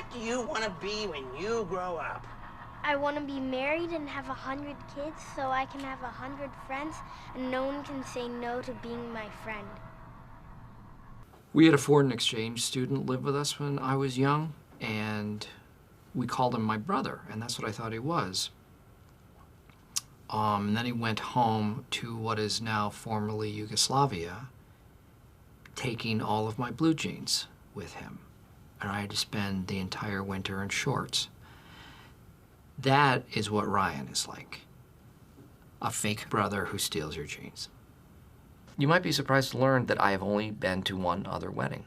what do you want to be when you grow up? I want to be married and have 100 kids so I can have 100 friends and no one can say no to being my friend. We had a foreign exchange student live with us when I was young, and we called him my brother, and that's what I thought he was. And then he went home to what is now formerly Yugoslavia, taking all of my blue jeans with him. And I had to spend the entire winter in shorts. That is what Rainn is like. A fake brother who steals your jeans. You might be surprised to learn that I have only been to one other wedding.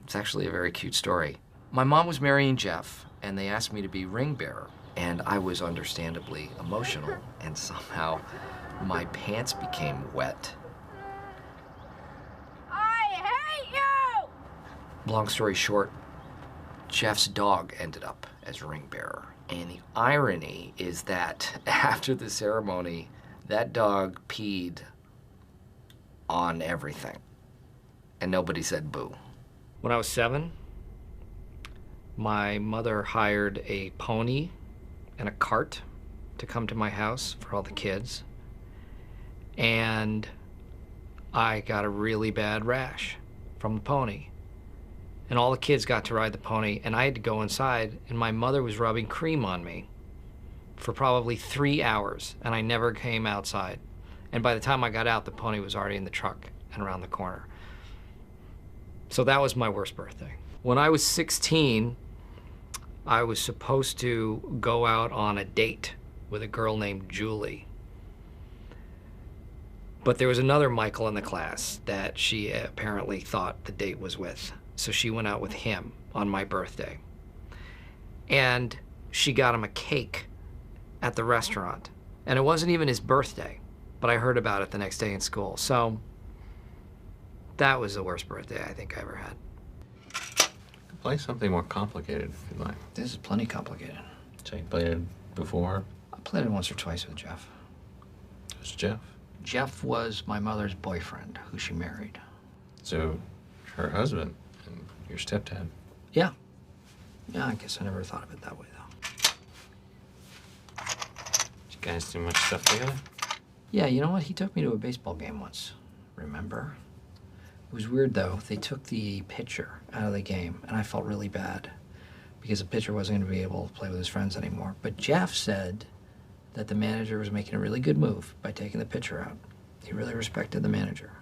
It's actually a very cute story. My mom was marrying Jeff, and they asked me to be ring bearer, and I was understandably emotional, and somehow my pants became wet. I hate you! Long story short, Jeff's dog ended up as ring bearer. And the irony is that after the ceremony, that dog peed on everything. And nobody said boo. When I was 7, my mother hired a pony and a cart to come to my house for all the kids. And I got a really bad rash from the pony. And all the kids got to ride the pony, and I had to go inside, and my mother was rubbing cream on me for probably 3 hours, and I never came outside. And by the time I got out, the pony was already in the truck and around the corner. So that was my worst birthday. When I was 16, I was supposed to go out on a date with a girl named Julie. But there was another Michael in the class that she apparently thought the date was with. So she went out with him on my birthday. And she got him a cake at the restaurant. And it wasn't even his birthday, but I heard about it the next day in school. So that was the worst birthday I think I ever had. Play something more complicated if you'd like. This is plenty complicated. So you played it before? I played it once or twice with Jeff. Who's Jeff? Jeff was my mother's boyfriend, who she married. So, her husband and your stepdad. Yeah. Yeah, I guess I never thought of it that way, though. Did you guys do much stuff together? Yeah, you know what? He took me to a baseball game once, remember? It was weird, though. They took the pitcher out of the game, and I felt really bad because the pitcher wasn't going to be able to play with his friends anymore. But Jeff said that the manager was making a really good move by taking the pitcher out. He really respected the manager.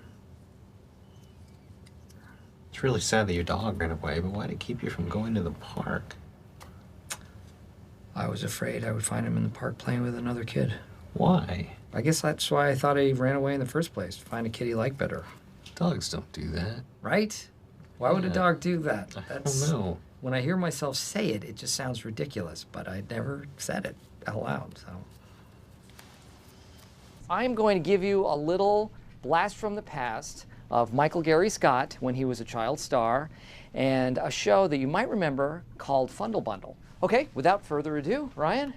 It's really sad that your dog ran away, but why did it keep you from going to the park? I was afraid I would find him in the park playing with another kid. Why? I guess that's why I thought he ran away in the first place, to find a kid he liked better. Dogs don't do that. Right? Why would a dog do that? I don't know. When I hear myself say it, it just sounds ridiculous, but I never said it out loud, so. I'm going to give you a little blast from the past of Michael Gary Scott when he was a child star, and a show that you might remember called Fundle Bundle. Okay, without further ado, Rainn?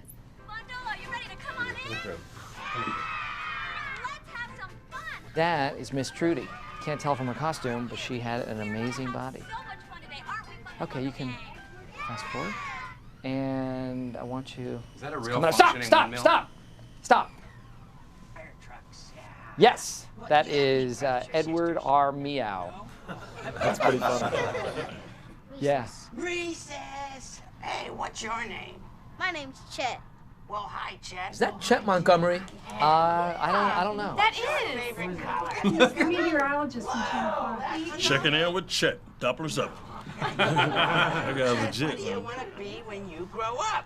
Fundle, are you ready to come on in? Let's have some fun! That is Miss Trudy. Can't tell from her costume, but she had an amazing body. So much fun today, aren't we? Okay, you can fast forward. And I want you... Is that a real Stop! Stop! Fire trucks, yeah. Yes, that is Edward R. Meow. That's pretty funny. Yeah. Recess! Hey, what's your name? My name's Chet. Well, hi, Chet. Is that Chet Montgomery? I don't know. That is! Favorite color? The meteorologist from Channel 5. Checking in with Chet. Doppler's up. I got legit. What do you want to be when you grow up?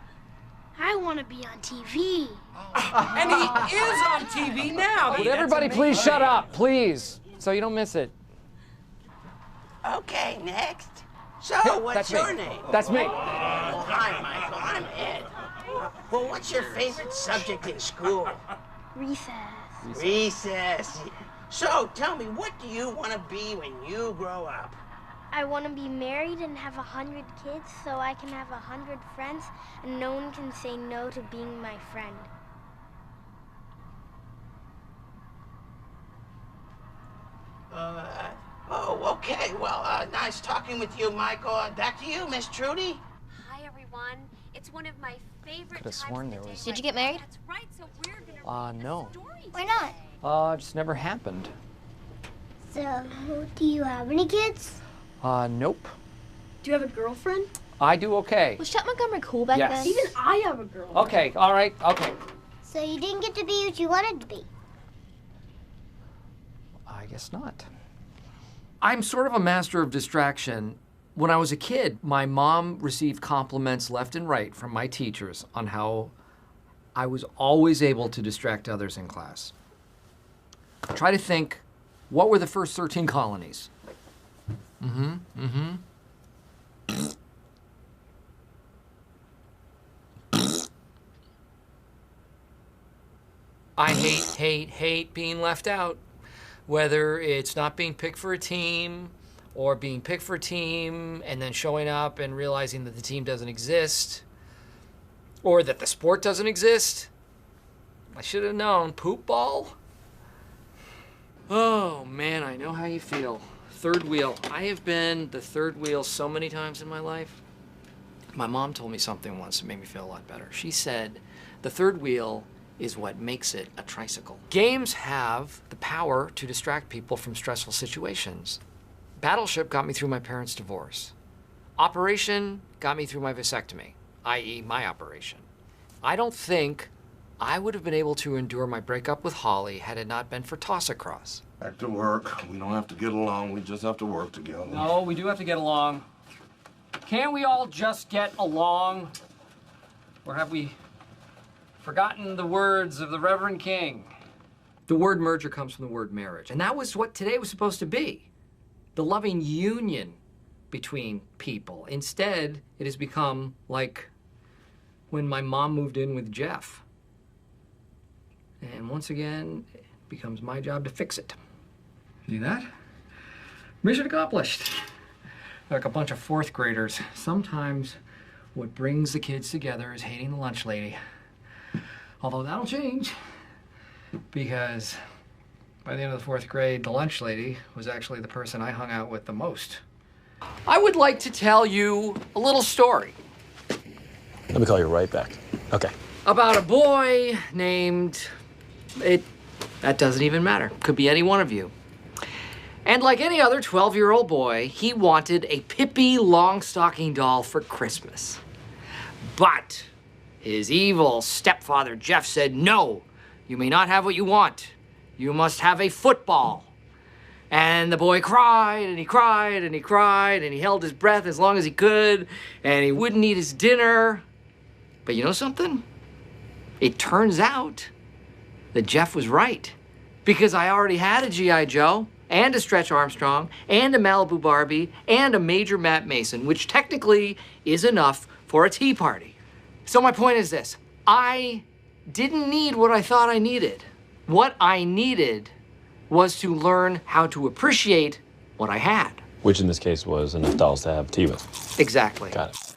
I want to be on TV. And he is on TV now. Would everybody please shut up, please, so you don't miss it. Okay, next. So, what's That's your me. name? That's me. Well, hi, Michael. I'm Ed. Well, what's your favorite subject in school? Recess. Recess. So, tell me, what do you want to be when you grow up? I want to be married and have 100 kids so I can have 100 friends and no one can say no to being my friend. okay. Well, nice talking with you, Michael. Back to you, Miss Trudy. Hi, everyone. It's one of my favorite Could've sworn there was... Did you get married? That's right, so we're gonna no. Why not? It just never happened. So, do you have any kids? Nope. Do you have a girlfriend? I do okay. Was Chet Montgomery cool back Yes. then? Even I have a girlfriend. Okay, all right, okay. So you didn't get to be what you wanted to be? I guess not. I'm sort of a master of distraction. When I was a kid, my mom received compliments left and right from my teachers on how I was always able to distract others in class. Try to think, what were the first 13 colonies? I hate being left out. Whether it's not being picked for a team, or being picked for a team and then showing up and realizing that the team doesn't exist, or that the sport doesn't exist. I should have known. Poop ball? Oh man, I know how you feel. Third wheel. I have been the third wheel so many times in my life. My mom told me something once that made me feel a lot better. She said, the third wheel is what makes it a tricycle. Games have the power to distract people from stressful situations. Battleship got me through my parents' divorce. Operation got me through my vasectomy, i.e. my operation. I don't think I would have been able to endure my breakup with Holly had it not been for Toss-Across. Back to work. We don't have to get along, we just have to work together. No, we do have to get along. Can't we all just get along? Or have we forgotten the words of the Reverend King? The word merger comes from the word marriage, and that was what today was supposed to be. The loving union between people. Instead, it has become like when my mom moved in with Jeff. And once again, it becomes my job to fix it. See that? Mission accomplished. Like a bunch of fourth graders. Sometimes what brings the kids together is hating the lunch lady. Although that'll change, because by the end of the fourth grade, the lunch lady was actually the person I hung out with the most. I would like to tell you a little story. Let me call you right back. Okay. About a boy named... That doesn't even matter. Could be any one of you. And like any other 12-year-old boy, he wanted a Pippi Longstocking doll for Christmas. But his evil stepfather, Jeff, said, no, you may not have what you want. You must have a football. And the boy cried, and he cried, and he cried, and he held his breath as long as he could, and he wouldn't eat his dinner. But you know something? It turns out that Jeff was right, because I already had a G.I. Joe, and a Stretch Armstrong, and a Malibu Barbie, and a Major Matt Mason, which technically is enough for a tea party. So my point is this: I didn't need what I thought I needed. What I needed was to learn how to appreciate what I had. Which in this case was enough dolls to have tea with. Exactly. Got it.